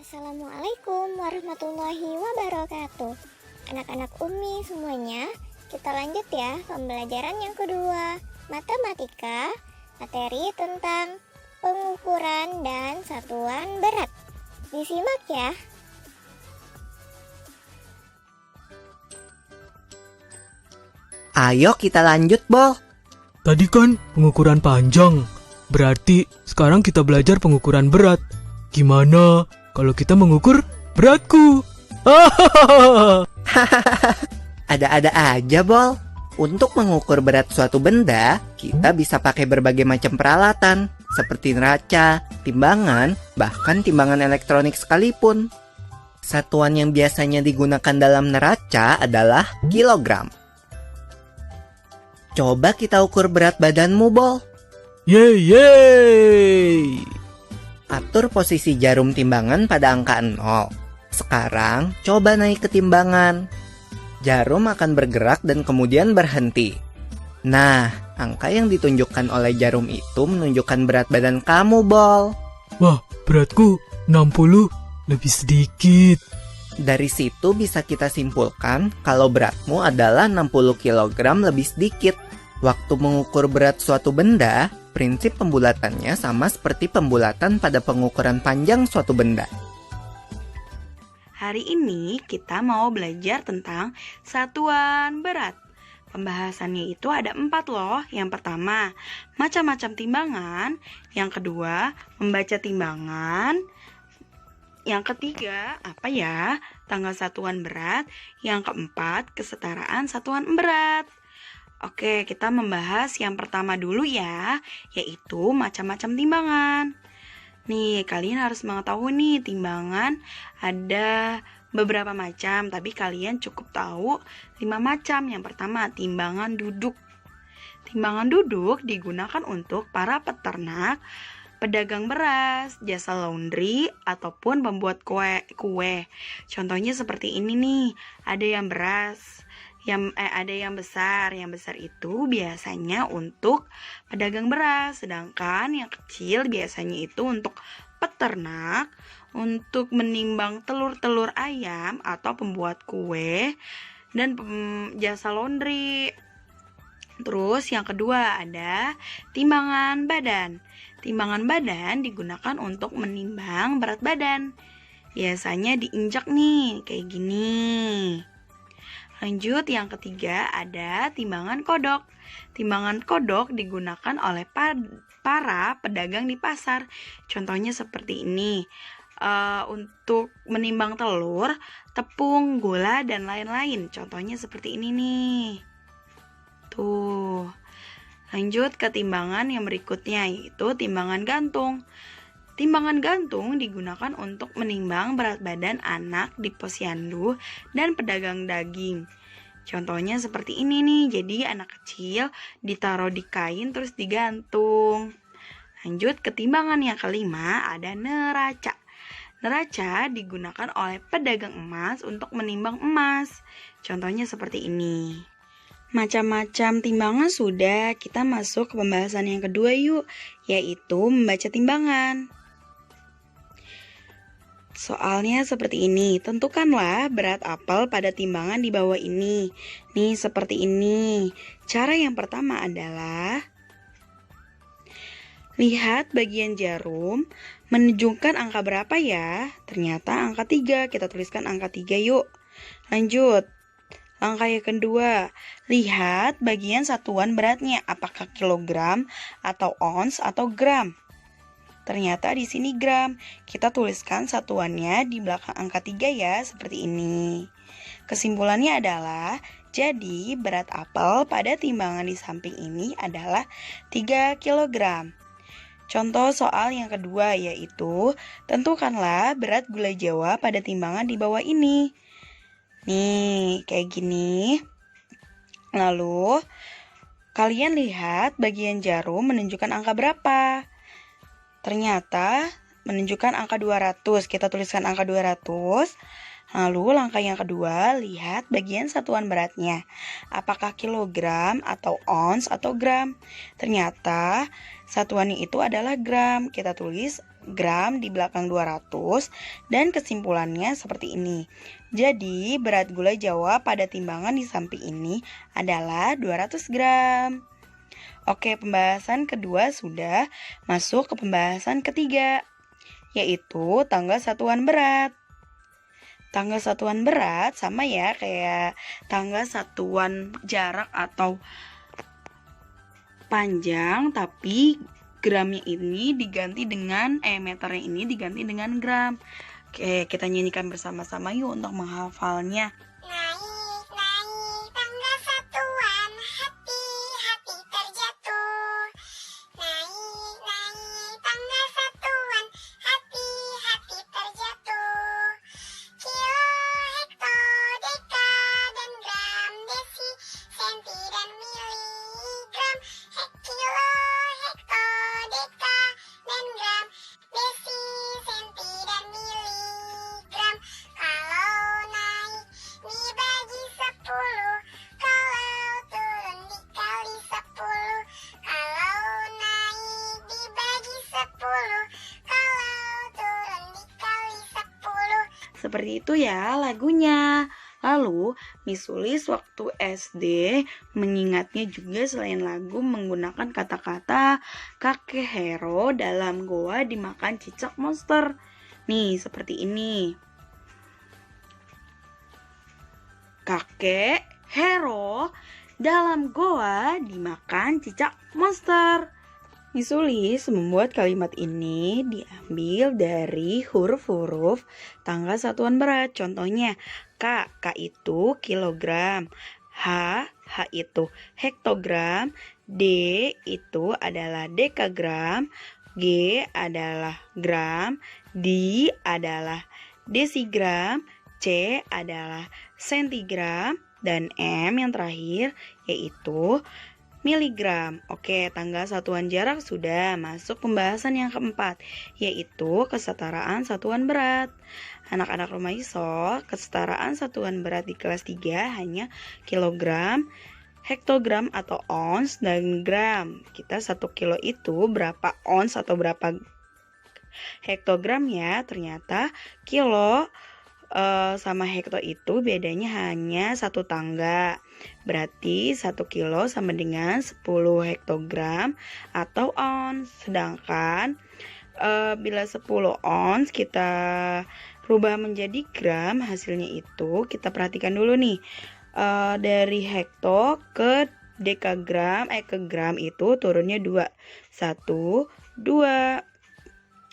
Assalamualaikum warahmatullahi wabarakatuh. Anak-anak Umi semuanya, kita lanjut ya pembelajaran yang kedua, matematika, materi tentang pengukuran dan satuan berat. Disimak ya. Ayo kita lanjut, Bol. Tadi kan pengukuran panjang, berarti sekarang kita belajar pengukuran berat. Gimana kalau kita mengukur beratku? Ada-ada aja, Bol. Untuk mengukur berat suatu benda, kita bisa pakai berbagai macam peralatan, seperti neraca, timbangan, bahkan timbangan elektronik sekalipun. Satuan yang biasanya digunakan dalam neraca adalah kilogram. Coba kita ukur berat badanmu, Bol. Yeay! Atur posisi jarum timbangan pada angka 0. Sekarang, coba naik ke timbangan. Jarum akan bergerak dan kemudian berhenti. Nah, angka yang ditunjukkan oleh jarum itu menunjukkan berat badan kamu, Bol. Wah, beratku 60, lebih sedikit. Dari situ bisa kita simpulkan kalau beratmu adalah 60 kg lebih sedikit. Waktu mengukur berat suatu benda, prinsip pembulatannya sama seperti pembulatan pada pengukuran panjang suatu benda. Hari ini kita mau belajar tentang satuan berat. Pembahasannya itu ada 4 loh. Yang pertama, macam-macam timbangan. Yang kedua, membaca timbangan. Yang ketiga, tanggal satuan berat. Yang keempat, kesetaraan satuan berat. Oke, kita membahas yang pertama dulu ya, yaitu macam-macam timbangan. Nih, kalian harus mengetahui nih, timbangan ada beberapa macam, tapi kalian cukup tahu 5 macam. Yang pertama, timbangan duduk. Timbangan duduk digunakan untuk para peternak, pedagang beras, jasa laundry, ataupun pembuat kue. Contohnya seperti ini nih, ada yang beras. Ada yang besar. Yang besar itu biasanya untuk pedagang beras, sedangkan yang kecil biasanya itu untuk peternak, untuk menimbang telur-telur ayam atau pembuat kue dan jasa laundry. Terus yang kedua ada timbangan badan. Timbangan badan digunakan untuk menimbang berat badan. Biasanya diinjak nih, kayak gini. Lanjut, yang ketiga ada timbangan kodok. Timbangan kodok digunakan oleh para pedagang di pasar. Contohnya seperti ini. Untuk menimbang telur, tepung, gula, dan lain-lain. Contohnya seperti ini nih. Tuh. Lanjut ke timbangan yang berikutnya, yaitu timbangan gantung. Timbangan gantung digunakan untuk menimbang berat badan anak di posyandu dan pedagang daging. Contohnya seperti ini nih, jadi anak kecil ditaruh di kain terus digantung. Lanjut ke timbangan yang kelima, ada neraca. Neraca digunakan oleh pedagang emas untuk menimbang emas. Contohnya seperti ini. Macam-macam timbangan sudah, kita masuk ke pembahasan yang kedua yuk, yaitu membaca timbangan. Soalnya seperti ini, tentukanlah berat apel pada timbangan di bawah ini. Nih seperti ini. Cara yang pertama adalah lihat bagian jarum, menunjukkan angka berapa ya? Ternyata angka 3, kita tuliskan angka 3 yuk. Lanjut, langkah yang kedua, lihat bagian satuan beratnya, apakah kilogram, atau ons, atau gram. Ternyata di sini gram. Kita tuliskan satuannya di belakang angka 3 ya, seperti ini. Kesimpulannya adalah, jadi berat apel pada timbangan di samping ini adalah 3 kg. Contoh soal yang kedua yaitu, tentukanlah berat gula Jawa pada timbangan di bawah ini. Nih, kayak gini. Lalu, kalian lihat bagian jarum menunjukkan angka berapa? Ternyata menunjukkan angka 200. Kita tuliskan angka 200. Lalu langkah yang kedua, lihat bagian satuan beratnya. Apakah kilogram atau ons atau gram? Ternyata satuannya itu adalah gram. Kita tulis gram di belakang 200 dan kesimpulannya seperti ini. Jadi berat gula Jawa pada timbangan di samping ini adalah 200 gram. Oke, pembahasan kedua sudah, masuk ke pembahasan ketiga, yaitu tanggal satuan berat. Tanggal satuan berat sama ya kayak tanggal satuan jarak atau panjang, tapi gramnya ini diganti dengan meternya ini diganti dengan gram. Oke, kita nyanyikan bersama-sama yuk untuk menghafalnya. Naik, tangga satuan, hati-hati terjatuh. Naik, tangga satuan, hati-hati terjatuh. Kilo, hekto, deka, dan gram, desi, senti, dan miligram. Kilo, hekto, deka, dan gram, desi, senti, dan miligram. Kalau naik dibagi 10, kalau turun dikali 10. Kalau naik dibagi 10, kalau turun dikali 10. Seperti itu ya lagunya. Lalu, Miss Sulis waktu SD mengingatnya juga selain lagu menggunakan kata-kata kakek Hero dalam goa dimakan cicak monster. Nih, seperti ini. Kakek Hero dalam goa dimakan cicak monster. Miss Sulis membuat kalimat ini diambil dari huruf-huruf tanggal satuan berat. Contohnya, K itu kilogram, H itu hektogram, D itu adalah dekagram, G adalah gram, D adalah desigram, C adalah sentigram, dan M yang terakhir yaitu miligram. Oke, tanggal satuan jarak sudah masuk pembahasan yang keempat, yaitu kesetaraan satuan berat. Anak-anak rumah iso, kesetaraan satuan berat di kelas 3 hanya kilogram, hektogram atau ons, dan gram. Kita 1 kilo itu berapa ons atau berapa hektogram ya? Ternyata kilo sama hekto itu bedanya hanya 1 tangga. Berarti 1 kilo sama dengan 10 hektogram atau ons. Sedangkan bila 10 ons kita rubah menjadi gram, hasilnya itu kita perhatikan dulu nih. Dari hekto ke dekagram ke gram itu turunnya 2. 1, 2.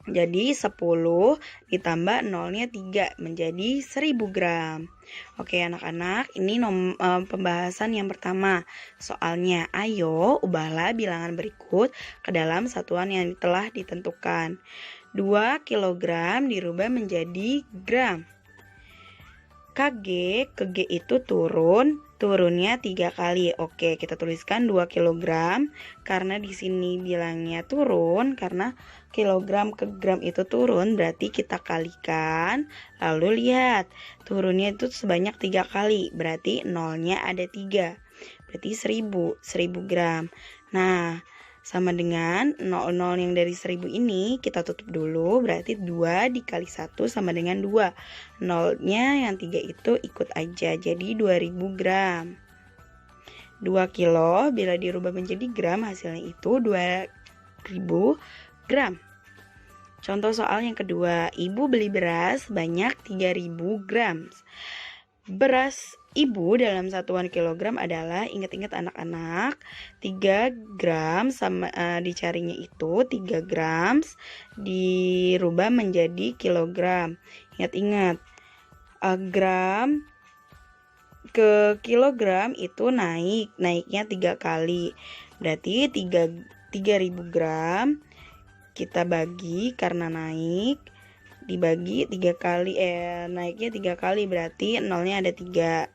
Jadi 10 ditambah nolnya 3 menjadi 1000 gram. Oke anak-anak, ini pembahasan yang pertama. Soalnya, ayo ubahlah bilangan berikut ke dalam satuan yang telah ditentukan. 2 kilogram dirubah menjadi gram. KG, ke G itu turunnya 3 kali. Oke, kita tuliskan 2 kilogram karena di sini bilangnya turun karena kilogram ke gram itu turun, berarti kita kalikan. Lalu lihat, turunnya itu sebanyak 3 kali, berarti nolnya ada 3. Berarti 1000 gram. Nah, sama dengan 0 yang dari 1000 ini kita tutup dulu, berarti 2 dikali 1 sama dengan 2. Nolnya yang 3 itu ikut aja, jadi 2000 gram. 2 kilo bila dirubah menjadi gram hasilnya itu 2000 gram. Contoh soal yang kedua, ibu beli beras sebanyak 3000 gram. Beras ibu dalam satuan kilogram adalah, ingat-ingat anak-anak, 3 gram sama dicarinya itu 3 gram dirubah menjadi kilogram. Ingat-ingat, gram ke kilogram itu naiknya 3 kali. Berarti 3000 gram kita bagi karena naik dibagi 3 kali, naiknya 3 kali berarti nolnya ada 3.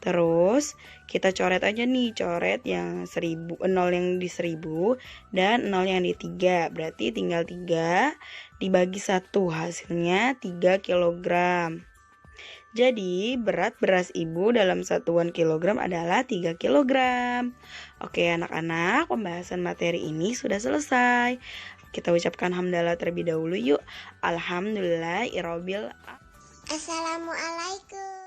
Terus kita coret aja nih, coret yang 1000, nol yang di 1000 dan nol yang di 3, berarti tinggal 3 dibagi 1, hasilnya 3 kilogram. Jadi berat beras ibu dalam satuan kilogram adalah 3 kilogram. Oke anak-anak, pembahasan materi ini sudah selesai. Kita ucapkan hamdalah terlebih dahulu yuk. Alhamdulillahirobbil. Assalamualaikum.